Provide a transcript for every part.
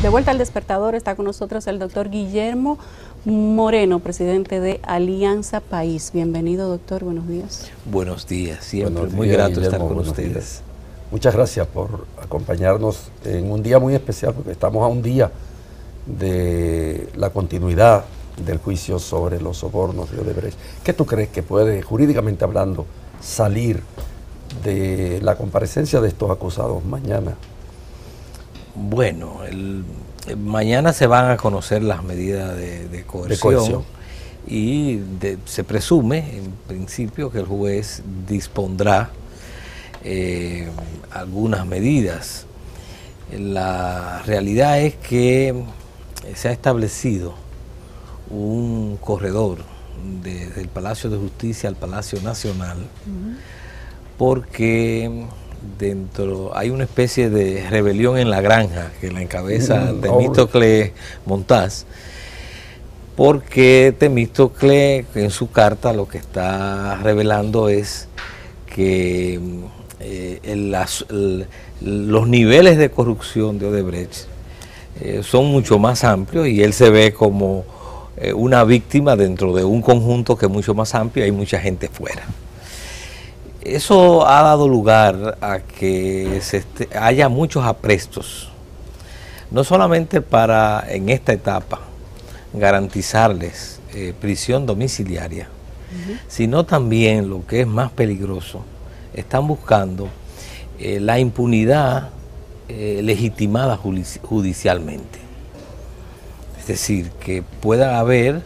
De vuelta al despertador está con nosotros el doctor Guillermo Moreno, presidente de Alianza País. Bienvenido, doctor, buenos días. Buenos días, siempre Buenos muy días, grato Guillermo, estar con buenos ustedes. días. Muchas gracias por acompañarnos en un día muy especial, porque estamos a un día de la continuidad del juicio sobre los sobornos de Odebrecht. ¿Qué tú crees que puede, jurídicamente hablando, salir de la comparecencia de estos acusados mañana? Bueno, mañana se van a conocer las medidas de coerción y se presume, en principio, que el juez dispondrá algunas medidas. La realidad es que se ha establecido un corredor desde el Palacio de Justicia al Palacio Nacional, porque hay una especie de rebelión en la granja que la encabeza Temístocles Montaz, porque Temístocles en su carta lo que está revelando es que los niveles de corrupción de Odebrecht son mucho más amplios y él se ve como una víctima dentro de un conjunto que es mucho más amplio y hay mucha gente fuera. Eso ha dado lugar a que haya muchos aprestos, no solamente para en esta etapa garantizarles prisión domiciliaria, sino también, lo que es más peligroso, están buscando la impunidad legitimada judicialmente. Es decir, que pueda haber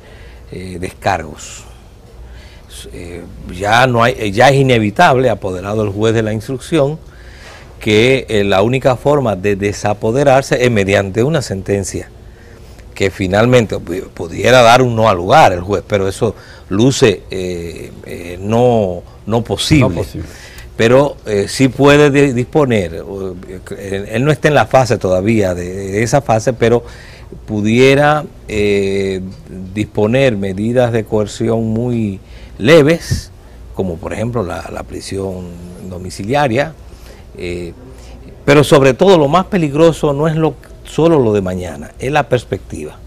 descargos. Ya es inevitable, apoderado el juez de la instrucción, que la única forma de desapoderarse es mediante una sentencia que finalmente pudiera dar un no al lugar el juez, pero eso luce no posible. No posible. Pero sí puede disponer, él no está en la fase todavía de esa fase, pero pudiera disponer medidas de coerción muy leves, como por ejemplo la prisión domiciliaria, pero sobre todo lo más peligroso no es solo lo de mañana, es la perspectiva,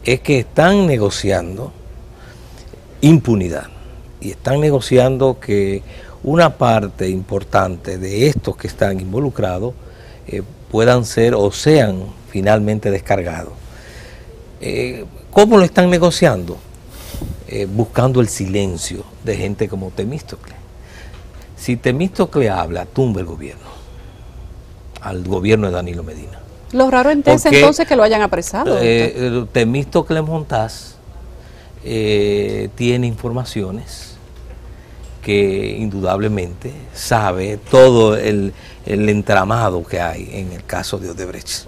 es que están negociando impunidad y están negociando que una parte importante de estos que están involucrados puedan ser o sean finalmente descargados. ¿Cómo lo están negociando? Buscando el silencio de gente como Temístocles. Si Temístocles habla, tumba el gobierno, al gobierno de Danilo Medina. Lo raro entonces que lo hayan apresado. Temístocles Montaz tiene informaciones que indudablemente sabe todo el entramado que hay en el caso de Odebrecht.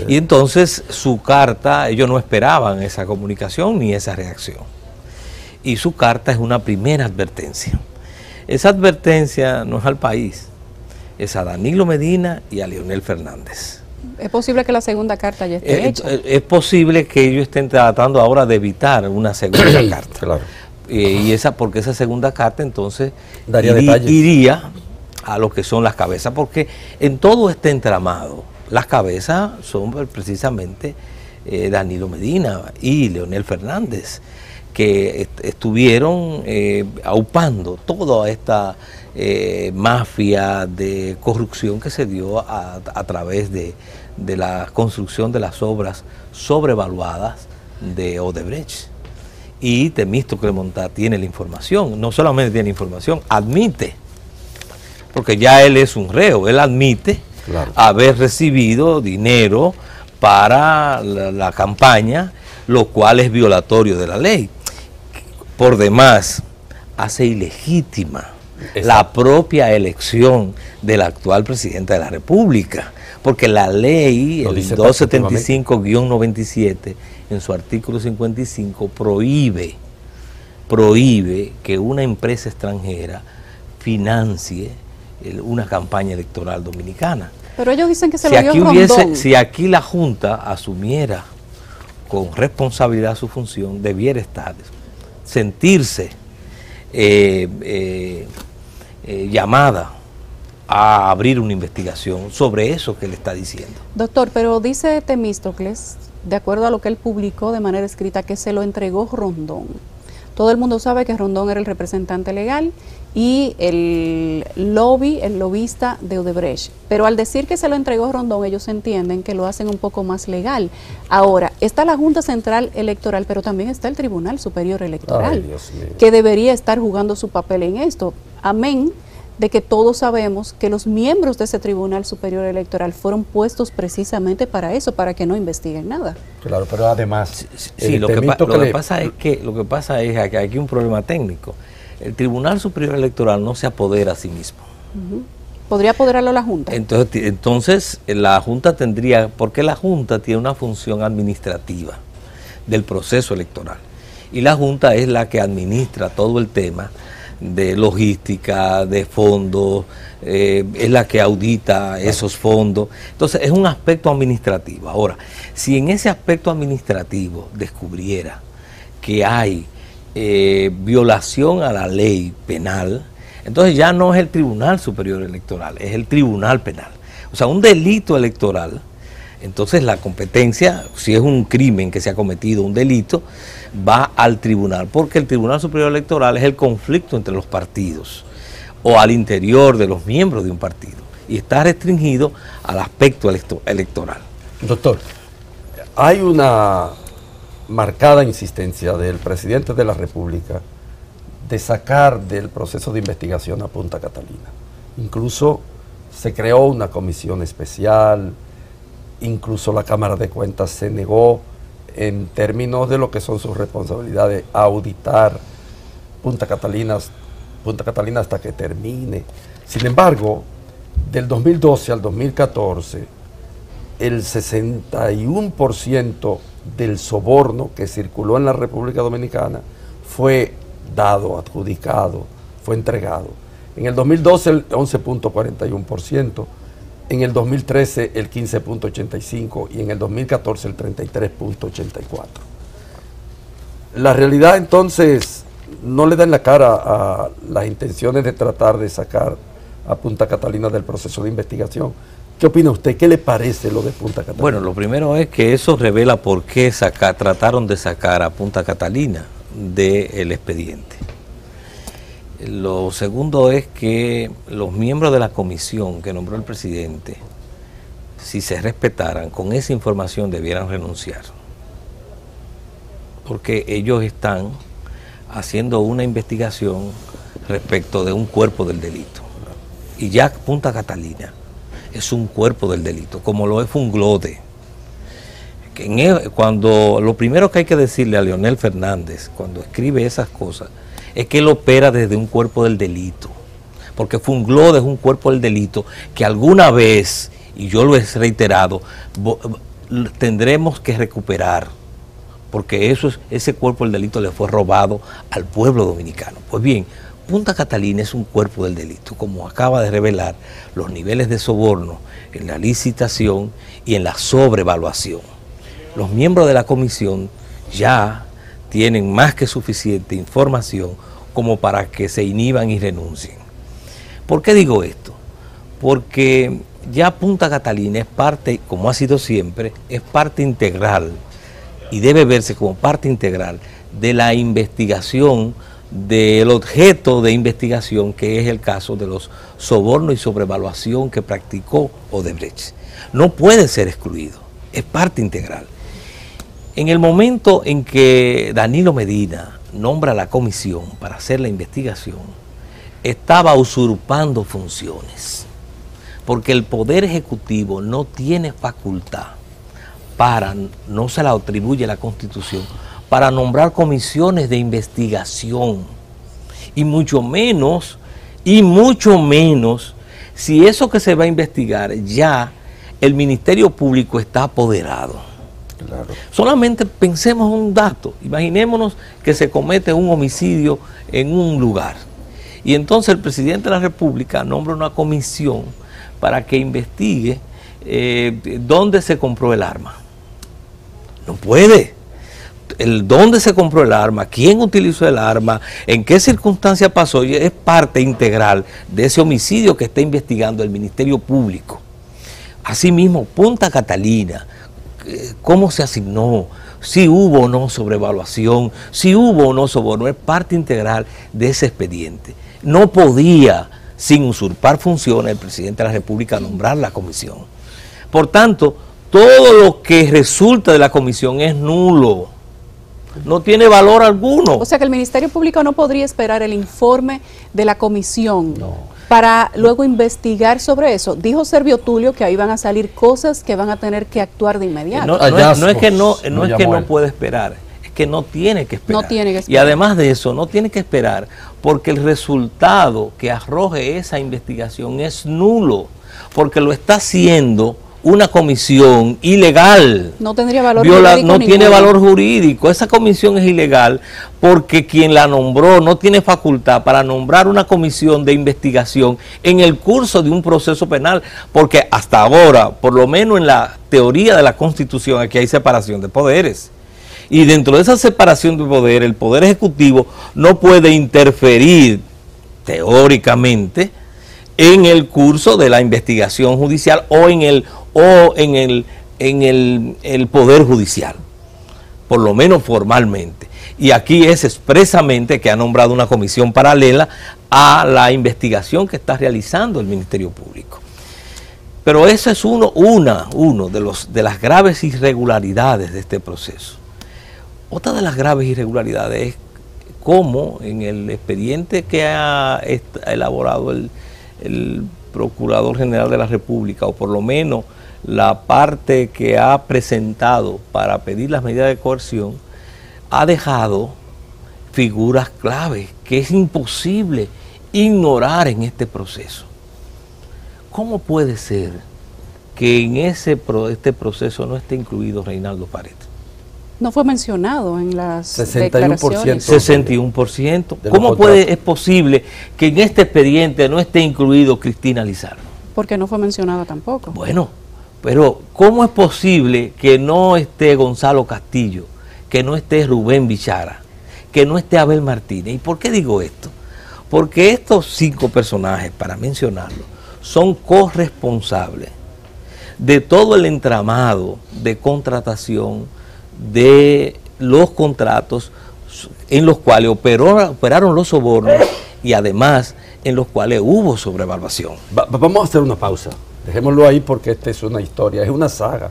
Y entonces su carta, ellos no esperaban esa comunicación ni esa reacción. Y su carta es una primera advertencia. Esa advertencia no es al país, es a Danilo Medina y a Leonel Fernández. ¿Es posible que la segunda carta ya esté hecha? Es posible que ellos estén tratando ahora de evitar una segunda carta. Claro. Porque esa segunda carta entonces iría a lo que son las cabezas, porque en todo este entramado las cabezas son precisamente Danilo Medina y Leonel Fernández, que estuvieron aupando toda esta mafia de corrupción que se dio a través de la construcción de las obras sobrevaluadas de Odebrecht. Y Temístocles Montaz tiene la información, no solamente tiene información, admite, porque ya él es un reo, él admite haber recibido dinero para la campaña, lo cual es violatorio de la ley. Por demás, hace ilegítima la propia elección del actual presidente de la República, porque la ley, el 275-97, en su artículo 55, prohíbe que una empresa extranjera financie una campaña electoral dominicana. Pero ellos dicen que se lo dio Rondón. Si aquí la Junta asumiera con responsabilidad su función, debiera sentirse llamada a abrir una investigación sobre eso que le está diciendo. Doctor, pero dice Temístocles, de acuerdo a lo que él publicó de manera escrita, que se lo entregó Rondón. Todo el mundo sabe que Rondón era el representante legal y el lobista de Odebrecht. Pero al decir que se lo entregó Rondón, ellos entienden que lo hacen un poco más legal. Ahora, está la Junta Central Electoral, pero también está el Tribunal Superior Electoral, que debería estar jugando su papel en esto. Amén de que todos sabemos que los miembros de ese Tribunal Superior Electoral fueron puestos precisamente para eso, para que no investiguen nada. Claro, pero además... Sí, lo que pasa es que aquí hay un problema técnico. El Tribunal Superior Electoral no se apodera a sí mismo. ¿Podría apoderarlo la Junta? Entonces la Junta tendría, porque la Junta tiene una función administrativa del proceso electoral. Y la Junta es la que administra todo el tema de logística, de fondos, es la que audita esos fondos. Entonces es un aspecto administrativo. Ahora, si en ese aspecto administrativo descubriera que hay violación a la ley penal, entonces ya no es el Tribunal Superior Electoral, es el Tribunal Penal. O sea, un delito electoral, entonces la competencia, si es un crimen que se ha cometido, un delito, va al tribunal, porque el Tribunal Superior Electoral es el conflicto entre los partidos o al interior de los miembros de un partido y está restringido al aspecto electoral. Doctor, hay una marcada insistencia del presidente de la República de sacar del proceso de investigación a Punta Catalina. Incluso se creó una comisión especial, incluso la Cámara de Cuentas se negó en términos de lo que son sus responsabilidades a auditar Punta Catalina hasta que termine. Sin embargo, del 2012 al 2014, el 61% del soborno que circuló en la República Dominicana fue dado, adjudicado, fue entregado. En el 2012 el 11.41%, en el 2013 el 15.85% y en el 2014 el 33.84%. La realidad entonces no le da en la cara a las intenciones de tratar de sacar a Punta Catalina del proceso de investigación. ¿Qué opina usted? ¿Qué le parece lo de Punta Catalina? Bueno, lo primero es que eso revela por qué trataron de sacar a Punta Catalina del expediente. Lo segundo es que los miembros de la comisión que nombró el presidente, si se respetaran, con esa información debieran renunciar. Porque ellos están haciendo una investigación respecto de un cuerpo del delito. Y ya Punta Catalina es un cuerpo del delito, como lo es Funglode. Cuando lo primero que hay que decirle a Leonel Fernández cuando escribe esas cosas es que él opera desde un cuerpo del delito, porque Funglode es un cuerpo del delito que alguna vez, y yo lo he reiterado, tendremos que recuperar, porque ese cuerpo del delito le fue robado al pueblo dominicano. Pues bien, Punta Catalina es un cuerpo del delito, como acaba de revelar los niveles de soborno en la licitación y en la sobrevaluación. Los miembros de la comisión ya tienen más que suficiente información como para que se inhiban y renuncien. ¿Por qué digo esto? Porque ya Punta Catalina es parte, como ha sido siempre, es parte integral y debe verse como parte integral de la investigación, del objeto de investigación que es el caso de los sobornos y sobrevaluación que practicó Odebrecht. No puede ser excluido, es parte integral. En el momento en que Danilo Medina nombra la comisión para hacer la investigación, estaba usurpando funciones, porque el Poder Ejecutivo no tiene facultad no se la atribuye la Constitución, para nombrar comisiones de investigación, y mucho menos si eso que se va a investigar ya el Ministerio Público está apoderado. Claro. Solamente pensemos un dato, imaginémonos que se comete un homicidio en un lugar y entonces el presidente de la República nombra una comisión para que investigue dónde se compró el arma. No puede. dónde se compró el arma, quién utilizó el arma, en qué circunstancia pasó, y es parte integral de ese homicidio que está investigando el Ministerio Público. Asimismo, Punta Catalina, cómo se asignó, si hubo o no sobrevaluación, si hubo o no soborno, es parte integral de ese expediente. No podía, sin usurpar funciones, el presidente de la República nombrar la comisión. Por tanto, todo lo que resulta de la comisión es nulo, no tiene valor alguno. O sea que el Ministerio Público no podría esperar el informe de la comisión para luego investigar sobre eso. Dijo Servio Tulio que ahí van a salir cosas que van a tener que actuar de inmediato. No es que no puede esperar, es que no tiene que esperar. No tiene que esperar. Y además de eso, no tiene que esperar porque el resultado que arroje esa investigación es nulo, porque lo está haciendo una comisión ilegal. No tendría valor jurídico. No tiene valor jurídico. Esa comisión es ilegal porque quien la nombró no tiene facultad para nombrar una comisión de investigación en el curso de un proceso penal, porque hasta ahora, por lo menos en la teoría de la Constitución, aquí hay separación de poderes. Y dentro de esa separación de poder, el Poder Ejecutivo no puede interferir teóricamente en el curso de la investigación judicial o en el Poder Judicial, por lo menos formalmente. Y aquí es expresamente que ha nombrado una comisión paralela a la investigación que está realizando el Ministerio Público. Pero eso es uno de las graves irregularidades de este proceso. Otra de las graves irregularidades es cómo en el expediente que ha elaborado el Procurador General de la República, o por lo menos la parte que ha presentado para pedir las medidas de coerción, ha dejado figuras claves que es imposible ignorar en este proceso. ¿Cómo puede ser que en este proceso no esté incluido Reinaldo Paredes? No fue mencionado en las 61%. declaraciones. 61%. ¿Cómo es posible que en este expediente no esté incluido Cristina Lizardo? Porque no fue mencionado tampoco. Bueno, pero ¿cómo es posible que no esté Gonzalo Castillo, que no esté Rubén Bichara, que no esté Abel Martínez? ¿Y por qué digo esto? Porque estos 5 personajes, para mencionarlos, son corresponsables de todo el entramado de contratación de los contratos en los cuales operaron los sobornos y además en los cuales hubo sobrevaluación. Vamos a hacer una pausa. Dejémoslo ahí porque esta es una historia, es una saga,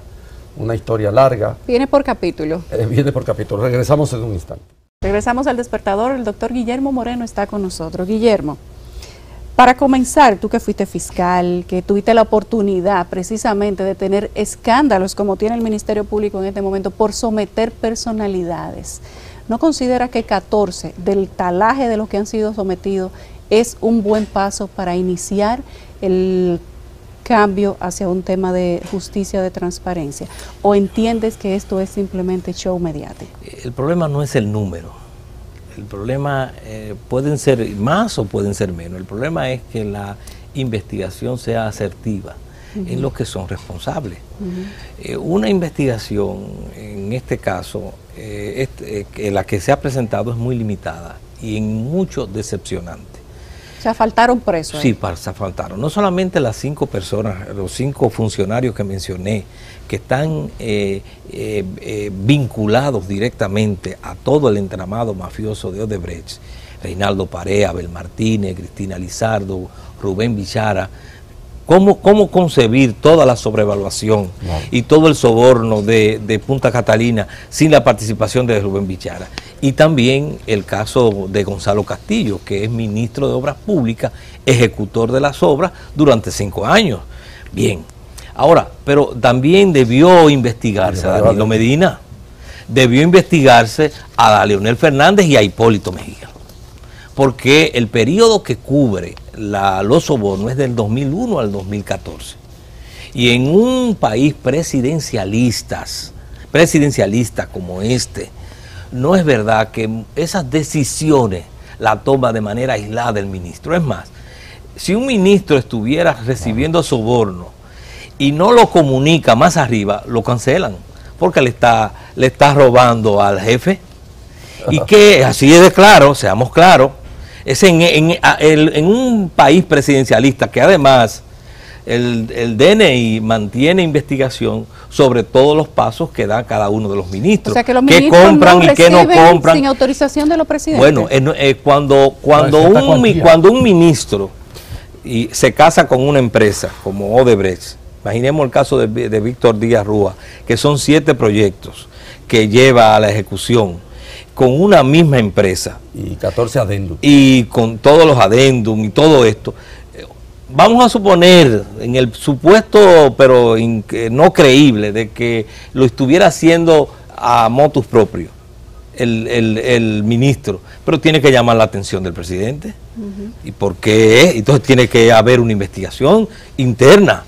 una historia larga. Viene por capítulo. Viene por capítulo. Regresamos en un instante. Regresamos al despertador. El doctor Guillermo Moreno está con nosotros. Guillermo, para comenzar, tú que fuiste fiscal, que tuviste la oportunidad precisamente de tener escándalos como tiene el Ministerio Público en este momento por someter personalidades, ¿no considera que 14 del talaje de los que han sido sometidos es un buen paso para iniciar el cambio hacia un tema de justicia, de transparencia? ¿O entiendes que esto es simplemente show mediático? El problema no es el número. El problema pueden ser más o pueden ser menos. El problema es que la investigación sea asertiva en los que son responsables. Una investigación, en este caso, la que se ha presentado es muy limitada y en mucho decepcionante. O sea, faltaron presos. Sí, se faltaron. No solamente las 5 personas, los 5 funcionarios que mencioné, que están vinculados directamente a todo el entramado mafioso de Odebrecht, Reinaldo Paredes, Abel Martínez, Cristina Lizardo, Rubén Bichara. ¿Cómo concebir toda la sobrevaluación y todo el soborno de Punta Catalina sin la participación de Rubén Bichara? Y también el caso de Gonzalo Castillo, que es ministro de Obras Públicas, ejecutor de las obras durante 5 años. Bien, ahora, pero también debió investigarse a Danilo Medina, debió investigarse a Leonel Fernández y a Hipólito Mejía, porque el periodo que cubre los sobornos es del 2001 al 2014. Y en un país presidencialista como este, no es verdad que esas decisiones la toma de manera aislada el ministro. Es más, si un ministro estuviera recibiendo soborno y no lo comunica más arriba, lo cancelan, porque le está robando al jefe. Y que así es de claro, seamos claros, es en un país presidencialista que además el DNI mantiene investigación sobre todos los pasos que da cada uno de los ministros. O sea, que los qué ministros compran no y qué no compran. sin autorización de los presidentes. Bueno, cuando un ministro se casa con una empresa como Odebrecht, imaginemos el caso de Víctor Díaz Rúa, que son 7 proyectos que lleva a la ejecución con una misma empresa. Y 14 adendum. Y con todos los adendum y todo esto. Vamos a suponer, en el supuesto, pero no creíble, de que lo estuviera haciendo a motus proprio el ministro, pero tiene que llamar la atención del presidente. ¿Y por qué? Entonces tiene que haber una investigación interna.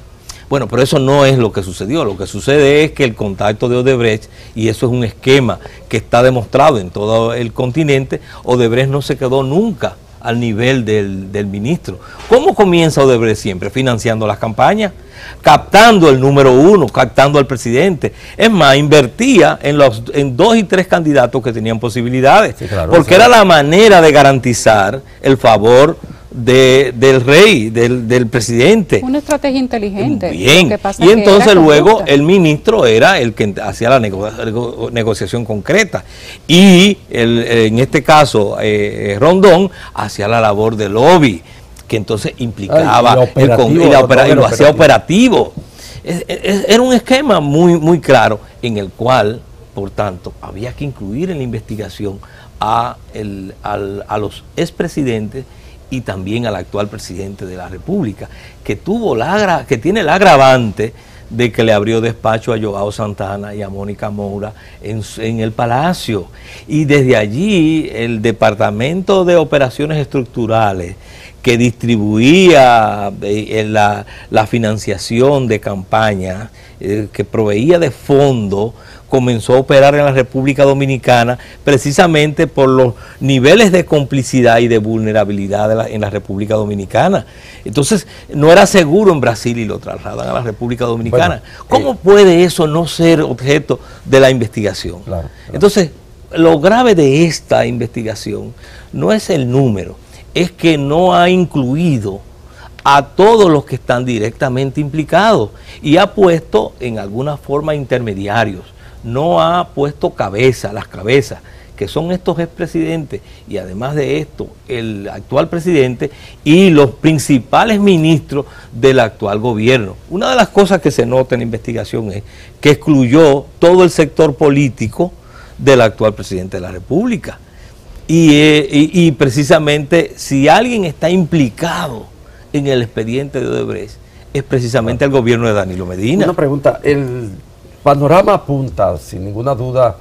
Bueno, pero eso no es lo que sucedió. Lo que sucede es que el contacto de Odebrecht, y eso es un esquema que está demostrado en todo el continente, Odebrecht no se quedó nunca al nivel del ministro. ¿Cómo comienza Odebrecht siempre? Financiando las campañas, captando el número 1, captando al presidente. Es más, invertía en 2 y 3 candidatos que tenían posibilidades, sí, claro, porque era la manera de garantizar el favor del rey, del presidente. Una estrategia inteligente. Bien, y entonces luego el ministro era el que hacía la negociación concreta, y en este caso Rondón hacía la labor de lobby, que entonces implicaba y lo hacía operativo. Era un esquema muy claro, en el cual, por tanto, había que incluir en la investigación a los expresidentes y también al actual presidente de la República, que tiene el agravante de que le abrió despacho a Joao Santana y a Mónica Moura en el Palacio. Y desde allí el Departamento de Operaciones Estructurales, que distribuía la financiación de campaña, que proveía de fondos, comenzó a operar en la República Dominicana precisamente por los niveles de complicidad y de vulnerabilidad en la República Dominicana. Entonces, no era seguro en Brasil y lo trasladan a la República Dominicana. Bueno, ¿cómo puede eso no ser objeto de la investigación? Claro. Entonces, lo grave de esta investigación no es el número, es que no ha incluido a todos los que están directamente implicados y ha puesto en alguna forma intermediarios. No ha puesto las cabezas, que son estos expresidentes, y además de esto, el actual presidente y los principales ministros del actual gobierno. Una de las cosas que se nota en la investigación es que excluyó todo el sector político del actual presidente de la República. Y precisamente, si alguien está implicado en el expediente de Odebrecht, es precisamente el gobierno de Danilo Medina. Una pregunta, el panorama apunta, sin ninguna duda,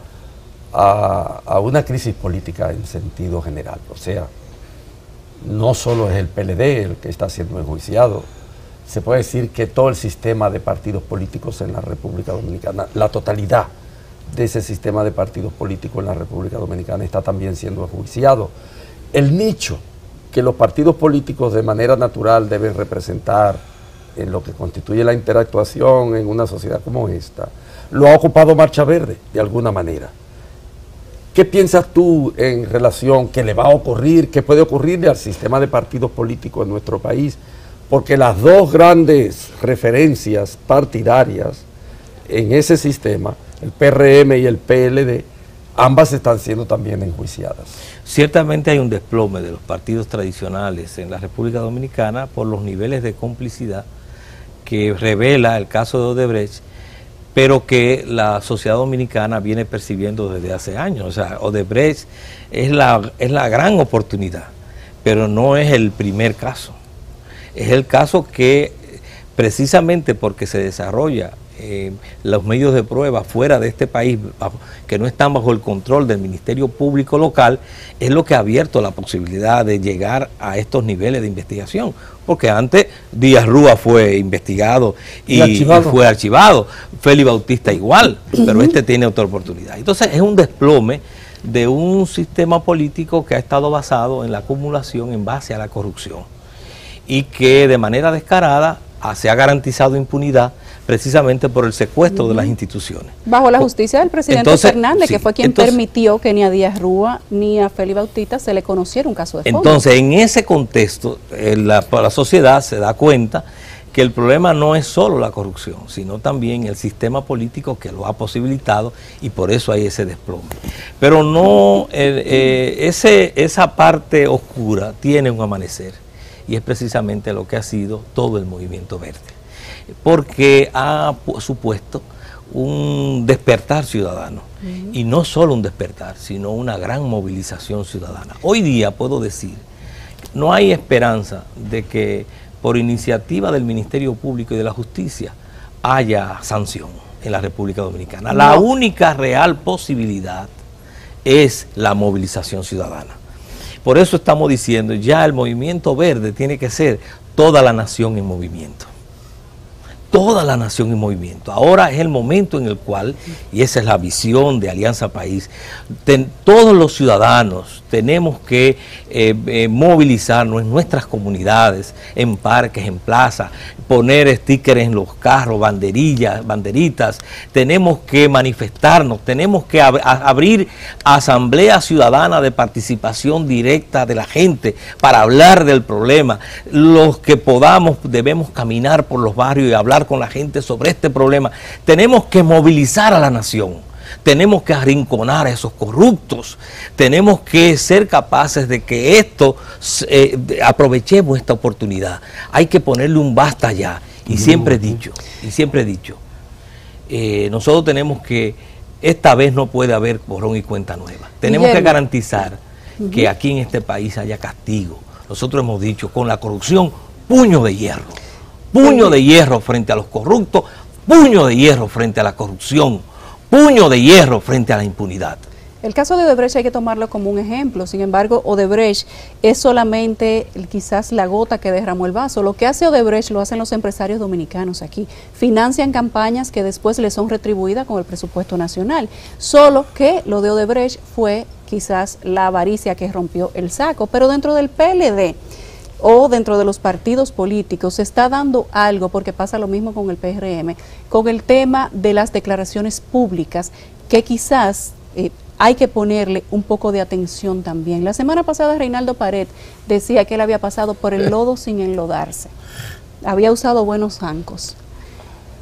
a una crisis política en sentido general. O sea, no solo es el PLD el que está siendo enjuiciado, se puede decir que todo el sistema de partidos políticos en la República Dominicana, la totalidad de ese sistema de partidos políticos en la República Dominicana está también siendo enjuiciado. El nicho que los partidos políticos de manera natural deben representar en lo que constituye la interactuación en una sociedad como esta, lo ha ocupado Marcha Verde, de alguna manera. ¿Qué piensas tú en relación que le va a ocurrir, qué puede ocurrirle al sistema de partidos políticos en nuestro país? Porque las dos grandes referencias partidarias en ese sistema, el PRM y el PLD, ambas están siendo también enjuiciadas. Ciertamente hay un desplome de los partidos tradicionales en la República Dominicana por los niveles de complicidad que revela el caso de Odebrecht, pero que la sociedad dominicana viene percibiendo desde hace años. O sea, Odebrecht es la gran oportunidad, pero no es el primer caso. Es el caso que, precisamente porque se desarrolla los medios de prueba fuera de este país, que no están bajo el control del Ministerio Público local, es lo que ha abierto la posibilidad de llegar a estos niveles de investigación. Porque antes Díaz Rúa fue investigado y fue archivado, Félix Bautista igual, pero este tiene otra oportunidad. Entonces es un desplome de un sistema político que ha estado basado en la acumulación en base a la corrupción y que de manera descarada se ha garantizado impunidad precisamente por el secuestro de las instituciones. Bajo la justicia del presidente Fernández, sí, que fue quien permitió que ni a Díaz Rúa ni a Félix Bautista se le conociera un caso de fondo. Entonces, en ese contexto, la sociedad se da cuenta que el problema no es solo la corrupción, sino también el sistema político que lo ha posibilitado, y por eso hay ese desplome. Pero no, esa parte oscura tiene un amanecer, y es precisamente lo que ha sido todo el movimiento verde, porque ha supuesto un despertar ciudadano, y no solo un despertar, sino una gran movilización ciudadana. Hoy día puedo decir, no hay esperanza de que por iniciativa del Ministerio Público y de la Justicia haya sanción en la República Dominicana. No. La única real posibilidad es la movilización ciudadana. Por eso estamos diciendo, ya el movimiento verde tiene que ser toda la nación en movimiento. Toda la nación en movimiento. Ahora es el momento en el cual, y esa es la visión de Alianza País, todos los ciudadanos tenemos que movilizarnos en nuestras comunidades, en parques, en plazas, poner stickers en los carros, banderitas, tenemos que manifestarnos, tenemos que abrir asamblea ciudadana de participación directa de la gente para hablar del problema. Los que podamos debemos caminar por los barrios y hablar con la gente sobre este problema. Tenemos que movilizar a la nación. Tenemos que arrinconar a esos corruptos, tenemos que ser capaces de que aprovechemos esta oportunidad. Hay que ponerle un basta ya, y siempre he dicho, nosotros tenemos que, esta vez no puede haber borrón y cuenta nueva. Tenemos que garantizar que aquí en este país haya castigo. Nosotros hemos dicho, con la corrupción, puño de hierro frente a los corruptos, puño de hierro frente a la corrupción, puño de hierro frente a la impunidad. El caso de Odebrecht hay que tomarlo como un ejemplo. Sin embargo, Odebrecht es solamente quizás la gota que derramó el vaso. Lo que hace Odebrecht lo hacen los empresarios dominicanos aquí. Financian campañas que después les son retribuidas con el presupuesto nacional. Solo que lo de Odebrecht fue quizás la avaricia que rompió el saco. Pero dentro del PLD o dentro de los partidos políticos se está dando algo, porque pasa lo mismo con el PRM, con el tema de las declaraciones públicas, que quizás hay que ponerle un poco de atención también. La semana pasada Reinaldo Pared decía que él había pasado por el lodo sin enlodarse, había usado buenos zancos.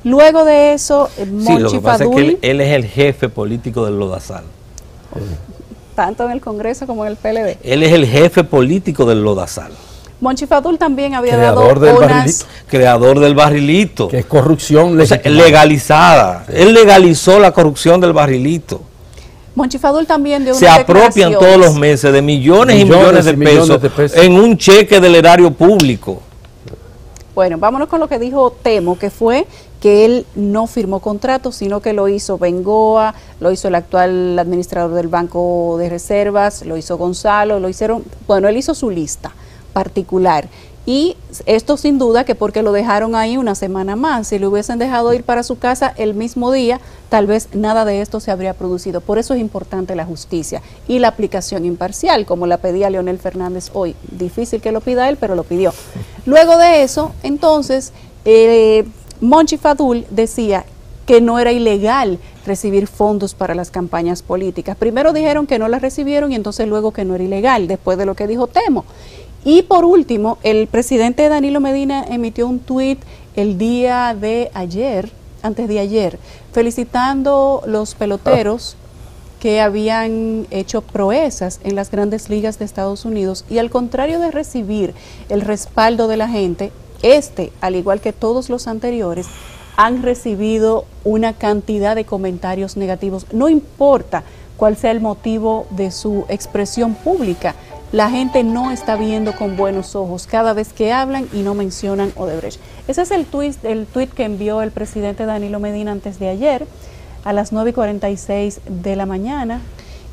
Luego de eso, Monchi lo que pasa es que él es el jefe político del lodazal. Tanto en el Congreso como en el PLD. Él es el jefe político del lodazal. Monchi Fadul también había creador del barrilito. Que es corrupción legalizada. Él legalizó la corrupción del barrilito. Monchi Fadul también dio se apropian todos los meses de millones y millones de pesos en un cheque del erario público. Bueno, vámonos con lo que dijo Temo, que fue que él no firmó contrato, sino que lo hizo Bengoa, lo hizo el actual administrador del Banco de Reservas, lo hizo Gonzalo, él hizo su lista particular, y esto sin duda que porque lo dejaron ahí una semana más. Si lo hubiesen dejado ir para su casa el mismo día, tal vez nada de esto se habría producido. Por eso es importante la justicia y la aplicación imparcial, como la pedía Leonel Fernández hoy. Difícil que lo pida él, pero lo pidió. Luego de eso, entonces, Monchi Fadul decía que no era ilegal recibir fondos para las campañas políticas. Primero dijeron que no las recibieron, y entonces luego que no era ilegal, después de lo que dijo Temo. Y por último, el presidente Danilo Medina emitió un tuit el día de ayer, antes de ayer, felicitando los peloteros que habían hecho proezas en las grandes ligas de Estados Unidos, y al contrario de recibir el respaldo de la gente, al igual que todos los anteriores, han recibido una cantidad de comentarios negativos. No importa cuál sea el motivo de su expresión pública, la gente no está viendo con buenos ojos cada vez que hablan y no mencionan Odebrecht. Ese es el tuit que envió el presidente Danilo Medina antes de ayer, a las 9:46 de la mañana,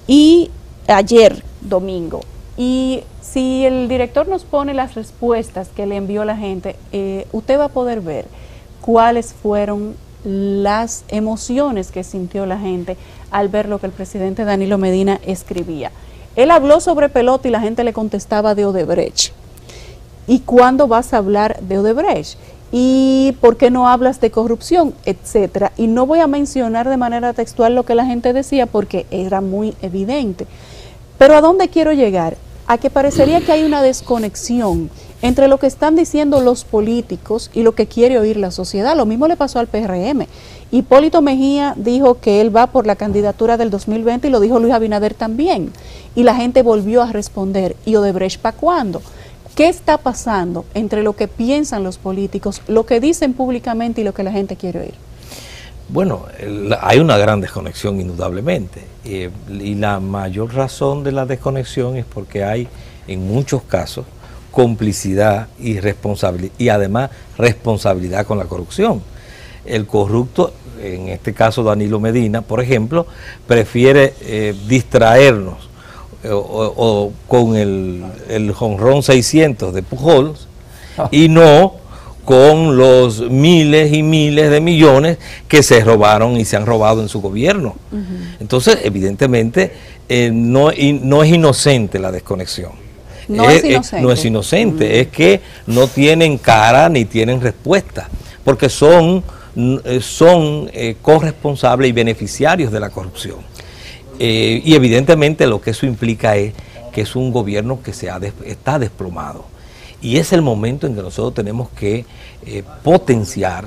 y ayer, domingo. Y si el director nos pone las respuestas que le envió la gente, usted va a poder ver cuáles fueron las emociones que sintió la gente al ver lo que el presidente Danilo Medina escribía. Él habló sobre pelota y la gente le contestaba de Odebrecht. ¿Y cuándo vas a hablar de Odebrecht? ¿Y por qué no hablas de corrupción? Etcétera. Y no voy a mencionar de manera textual lo que la gente decía porque era muy evidente. Pero ¿a dónde quiero llegar? A que parecería que hay una desconexión entre lo que están diciendo los políticos y lo que quiere oír la sociedad. Lo mismo le pasó al PRM. Hipólito Mejía dijo que él va por la candidatura del 2020 y lo dijo Luis Abinader también. Y la gente volvió a responder, ¿y Odebrecht para cuándo? ¿Qué está pasando entre lo que piensan los políticos, lo que dicen públicamente y lo que la gente quiere oír? Bueno, hay una gran desconexión indudablemente, y la mayor razón de la desconexión es porque hay en muchos casos complicidad y responsabilidad, y además responsabilidad con la corrupción. El corrupto, en este caso Danilo Medina, por ejemplo, prefiere distraernos o con el jonrón 600 de Pujols y no con los miles y miles de millones que se robaron y se han robado en su gobierno. Entonces, evidentemente, no es inocente la desconexión. No es inocente. No es inocente, es que no tienen cara ni tienen respuesta, porque son corresponsables y beneficiarios de la corrupción. Y evidentemente lo que eso implica es que es un gobierno que está desplomado. Y es el momento en que nosotros tenemos que potenciar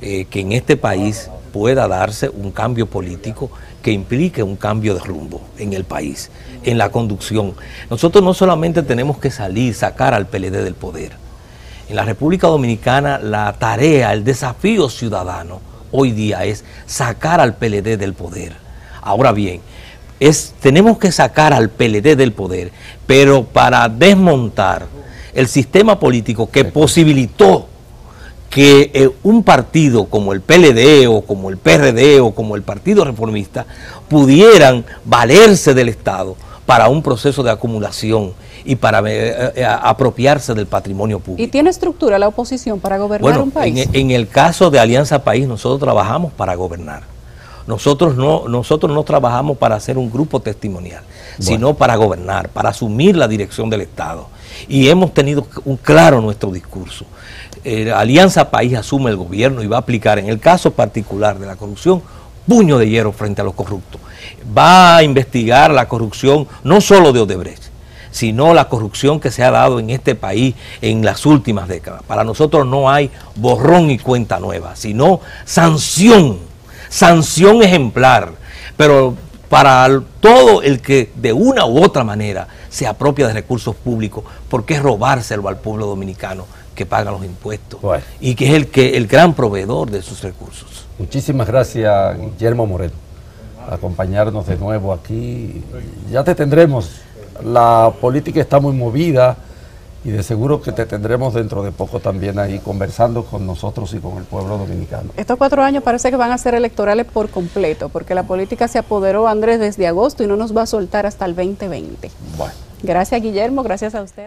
que en este país pueda darse un cambio político que implique un cambio de rumbo en el país, en la conducción. Nosotros no solamente tenemos que sacar al PLD del poder. En la República Dominicana la tarea, el desafío ciudadano hoy día es sacar al PLD del poder. Ahora bien, tenemos que sacar al PLD del poder, pero para desmontar el sistema político que posibilitó que un partido como el PLD o como el PRD o como el Partido Reformista pudieran valerse del Estado para un proceso de acumulación y para apropiarse del patrimonio público. ¿Y tiene estructura la oposición para gobernar un país? En el caso de Alianza País, nosotros trabajamos para gobernar. Nosotros no trabajamos para hacer un grupo testimonial, sino para gobernar, para asumir la dirección del Estado. Y hemos tenido claro nuestro discurso. Alianza País asume el gobierno y va a aplicar, en el caso particular de la corrupción, puño de hierro frente a los corruptos. Va a investigar la corrupción no solo de Odebrecht, sino la corrupción que se ha dado en este país en las últimas décadas. Para nosotros no hay borrón y cuenta nueva, sino sanción ejemplar, pero para todo el que de una u otra manera se apropia de recursos públicos, porque es robárselo al pueblo dominicano que paga los impuestos y que es el gran proveedor de sus recursos. Muchísimas gracias, Guillermo Moreno, por acompañarnos de nuevo aquí. Ya te tendremos, la política está muy movida y de seguro que te tendremos dentro de poco también ahí conversando con nosotros y con el pueblo dominicano. Estos 4 años parece que van a ser electorales por completo, porque la política se apoderó, Andrés, desde agosto y no nos va a soltar hasta el 2020. Bueno. Gracias, Guillermo, gracias a ustedes.